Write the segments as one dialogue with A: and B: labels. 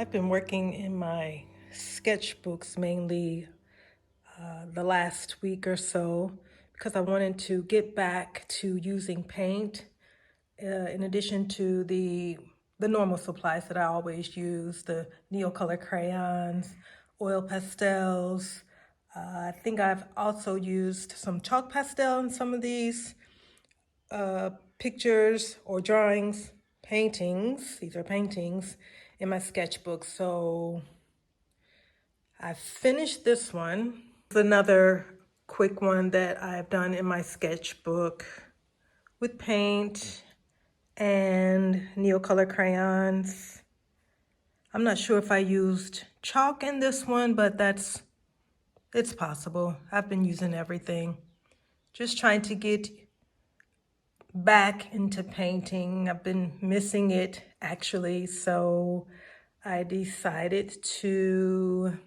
A: I've been working in my sketchbooks mainly the last week or so because I wanted to get back to using paint in addition to the normal supplies that I always use, the Neocolor crayons, oil pastels. I think I've also used some chalk pastel in some of these pictures or drawings, paintings. These are paintings in my sketchbook. So I finished this one. It's another quick one that I've done in my sketchbook with paint and Neocolor crayons. I'm not sure if I used chalk in this one, but it's possible. I've been using everything. Just trying to get back into painting. I've been missing it actually, so I decided to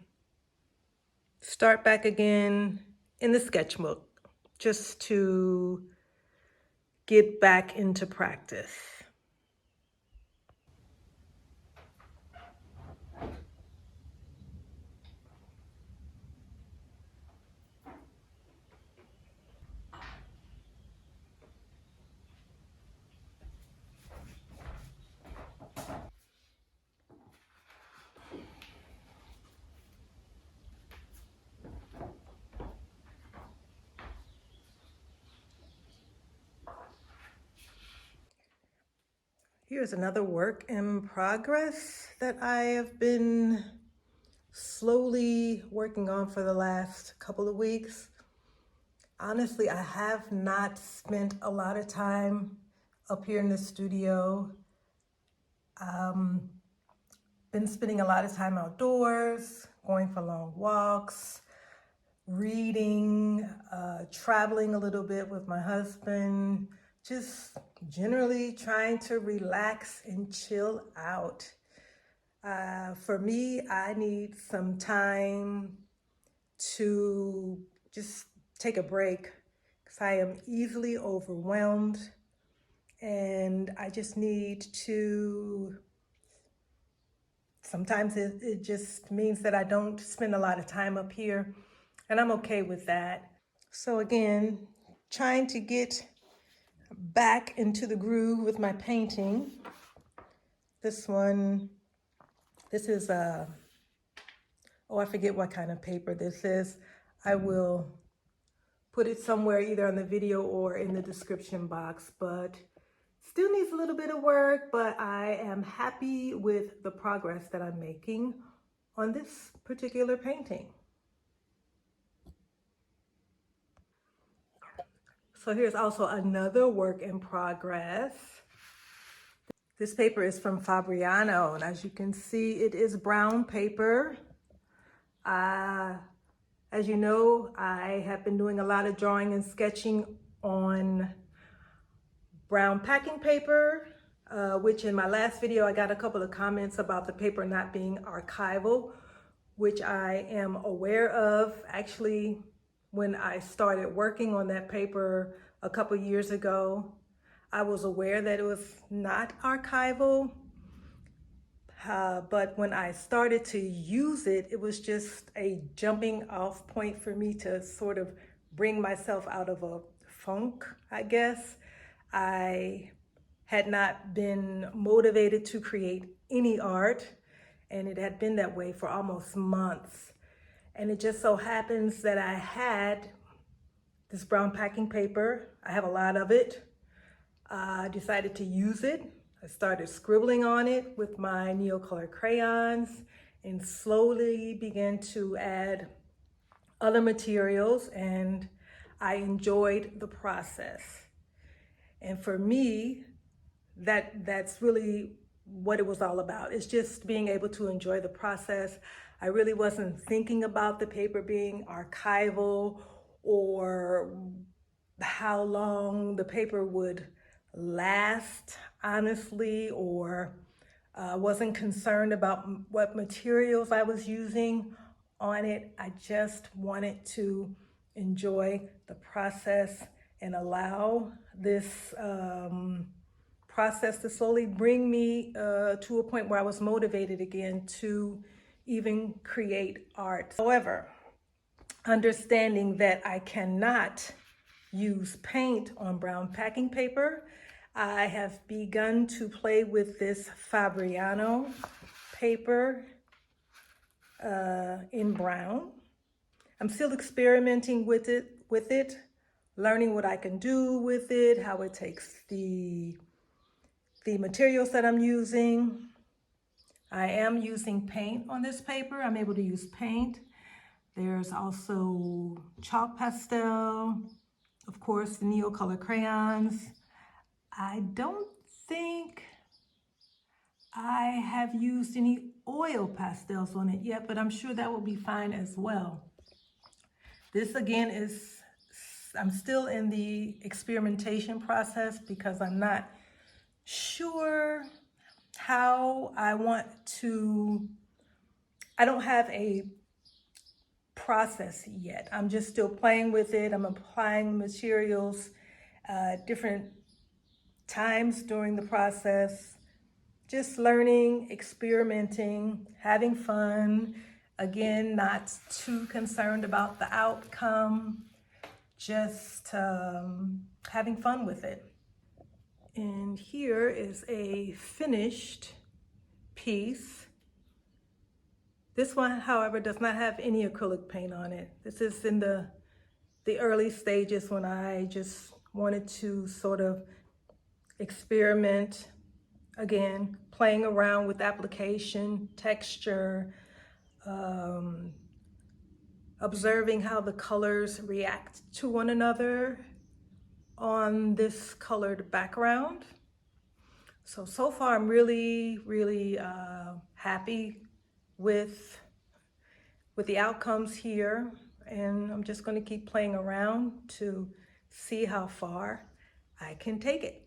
A: start back again in the sketchbook just to get back into practice. Here's another work in progress that I have been slowly working on for the last couple of weeks. Honestly, I have not spent a lot of time up here in the studio. Been spending a lot of time outdoors, going for long walks, reading, traveling a little bit with my husband, just generally trying to relax and chill out. For me, I need some time to just take a break because I am easily overwhelmed and I just need to, sometimes it just means that I don't spend a lot of time up here, and I'm okay with that. So again, trying to get back into the groove with my painting. This is oh, I forget what kind of paper this is. I will put it somewhere either on the video or in the description box, but still needs a little bit of work, but I am happy with the progress that I'm making on this particular painting. So here's also another work in progress. This paper is from Fabriano, and as you can see, it is brown paper. As you know, I have been doing a lot of drawing and sketching on brown packing paper, which in my last video, I got a couple of comments about the paper not being archival, which I am aware of. Actually, when I started working on that paper a couple years ago, I was aware that it was not archival. But when I started to use it, it was just a jumping off point for me to sort of bring myself out of a funk, I guess. I had not been motivated to create any art, and it had been that way for almost months. And it just so happens that I had this brown packing paper. I have a lot of it. I decided to use it. I started scribbling on it with my Neocolor crayons and slowly began to add other materials, and I enjoyed the process. And for me, that's really what it was all about. It's just being able to enjoy the process. I really wasn't thinking about the paper being archival or how long the paper would last, honestly, or wasn't concerned about what materials I was using on it. I just wanted to enjoy the process and allow this process to slowly bring me to a point where I was motivated again to even create art. However, understanding that I cannot use paint on brown packing paper, I have begun to play with this Fabriano paper in brown. I'm still experimenting with it, learning what I can do with it, how it takes the materials that I'm using. I am using paint on this paper. I'm able to use paint. There's also chalk pastel, of course, the Neocolor crayons. I don't think I have used any oil pastels on it yet, but I'm sure that will be fine as well. This again is, I'm still in the experimentation process because I'm not sure how I want to, I don't have a process yet. I'm just still playing with it. I'm applying materials different times during the process, just learning, experimenting, having fun. Again, not too concerned about the outcome, just having fun with it. And here is a finished piece. This one, however, does not have any acrylic paint on it. This is in the early stages when I just wanted to sort of experiment, again, playing around with application, texture, observing how the colors react to one another on this colored background. So far I'm really, really happy with the outcomes here, and I'm just going to keep playing around to see how far I can take it.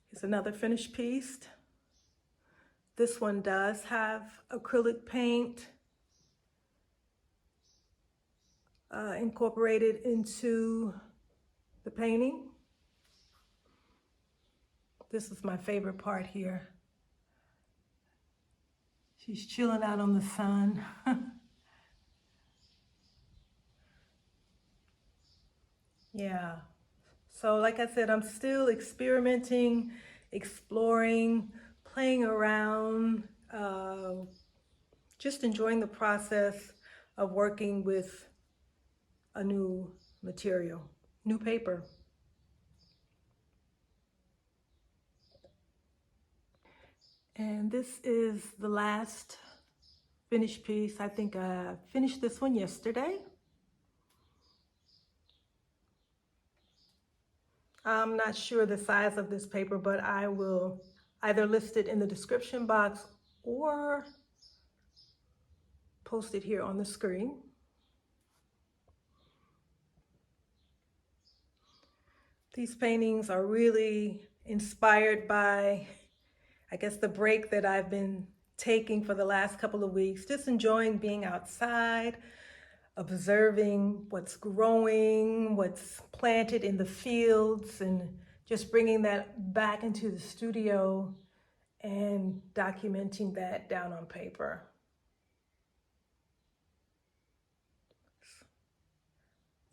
A: Here's another finished piece. This one does have acrylic paint incorporated into the painting. This is my favorite part here. She's chilling out on the sun. Yeah. So like I said, I'm still experimenting, exploring, playing around, just enjoying the process of working with a new material, new paper. And this is the last finished piece. I think I finished this one yesterday. I'm not sure the size of this paper, but I will either list it in the description box or post it here on the screen. These paintings are really inspired by, I guess, the break that I've been taking for the last couple of weeks, just enjoying being outside, observing what's growing, what's planted in the fields, and just bringing that back into the studio and documenting that down on paper.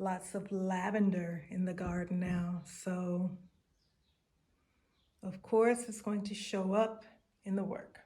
A: Lots of lavender in the garden now, so of course it's going to show up in the work.